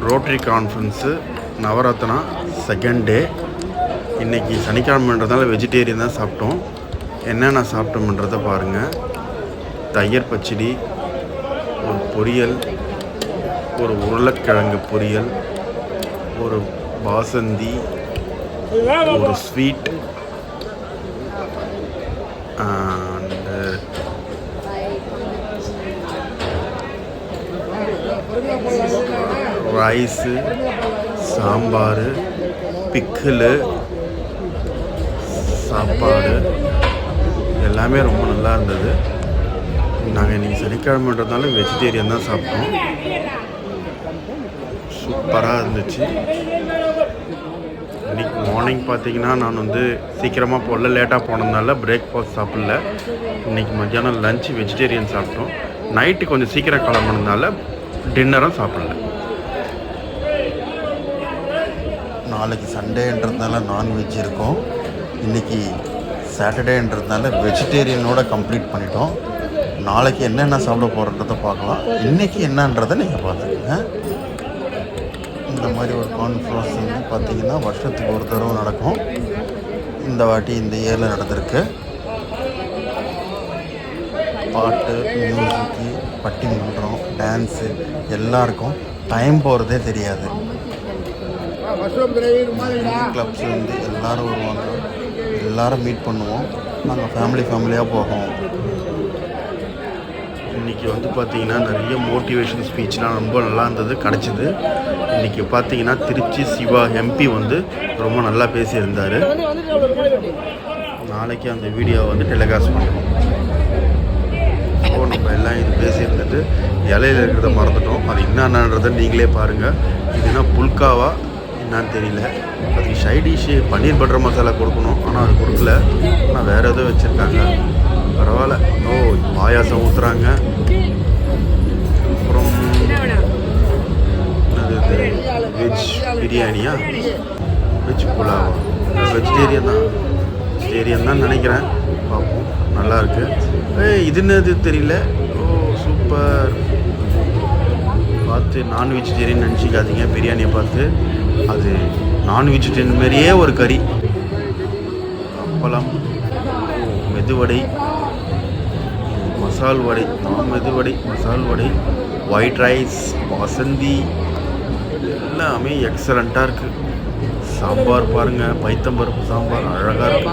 Rotary conference Navratna second day. இன்றைக்கி சனிக்கிழமைன்றதால vegetarian தான் சாப்பிட்டோம். என்னென்ன சாப்பிட்டோம்ன்றதை பாருங்கள். தயிர் பச்சடி, ஒரு பொரியல், ஒரு உருளைக்கிழங்கு பொரியல், ஒரு பாசந்தி, ஒரு ஸ்வீட், ரைஸு, சாம்பார், பிக்கிளு, சாப்பாடு எல்லாமே ரொம்ப நல்லா இருந்தது. நாங்கள் இன்றைக்கி சனிக்கிழமைன்றதுனால வெஜிடேரியன் தான் சாப்பிட்டோம். சூப்பராக இருந்துச்சு. இன்றைக்கி மார்னிங் பார்த்திங்கன்னா நான் சீக்கிரமாக போடல, லேட்டாக போனதுனால பிரேக்ஃபாஸ்ட் சாப்பிடல. இன்றைக்கி மத்தியானம் லஞ்சு வெஜிடேரியன் சாப்பிட்டோம். நைட்டு கொஞ்சம் சீக்கிரம் கிளம்புனதுனால டின்னரும் சாப்பிடல. நாளைக்கு சண்டேன்றதுனால நான்வெஜ் இருக்கும். இன்றைக்கி சாட்டர்டேன்றதுனால வெஜிடேரியனோட கம்ப்ளீட் பண்ணிட்டோம். நாளைக்கு என்னென்ன சாப்பிட போகிறன்றதை பார்க்கலாம். இன்றைக்கி என்னன்றதை நீங்கள் பார்த்துக்கோங்க. இந்த மாதிரி ஒரு கான்ஃபரன்ஸ் பார்த்திங்கன்னா வருஷத்துக்கு ஒரு தடவை நடக்கும். இந்த வாட்டி இந்த இயரில் நடந்திருக்கு. பாட்டு, மியூசிக்கு, பட்டிமன்றம், டான்ஸு எல்லாம் இருக்கும். டைம் போகிறதே தெரியாது. கிளப்ஸ்லேருந்து எல்லோரும் வருவாங்க. எல்லோரும் மீட் பண்ணுவோம். நாங்கள் ஃபேமிலியாக போவோம். இன்றைக்கி பார்த்திங்கன்னா நிறைய மோட்டிவேஷன் ஸ்பீச்லாம் ரொம்ப நல்லா இருந்தது, கிடச்சிது. இன்றைக்கி பார்த்திங்கன்னா திருச்சி சிவா எம்பி ரொம்ப நல்லா பேசியிருந்தார். நாளைக்கு அந்த வீடியோவை டெலிகாஸ்ட் பண்ணுவோம். நம்ம எல்லாம் இது பேசியிருந்துட்டு இலையில் இருக்கிறத மறந்துட்டோம். அது என்னன்றதை நீங்களே பாருங்கள். இதுனா புல்காவா என்னான்னு தெரியல. அதுக்கு சைடிஷு பன்னீர் பட்டர் மசாலா கொடுக்கணும், ஆனால் அது கொடுக்கல. ஆனால் வேறு எதுவும் வச்சுருக்காங்க. பரவாயில்ல. பாயாசம் ஊற்றுறாங்க. அப்புறம் அது வெஜ் பிரியாணியா, வெஜ் புலாவா, வெஜிடேரியன் தான் நினைக்கிறேன். பார்ப்போம். நல்லாயிருக்கு. இதுன்னு தெரியல. சூப்பர். பார்த்து நான் வெஜிடேரியன் நினச்சிக்காதீங்க. பிரியாணியை பார்த்து அது நான் வெஜிடேரியன் மாதிரியே ஒரு கறி. அப்பளம், மெதுவடை, மசால் வடை, மெதுவடை, மசால் வடை, ஒயிட் ரைஸ், வசந்தி எல்லாமே எக்ஸலண்ட்டாக இருக்குது. சாம்பார் பாருங்கள், பைத்தம்பருப்பு சாம்பார் அழகாக இருக்குது.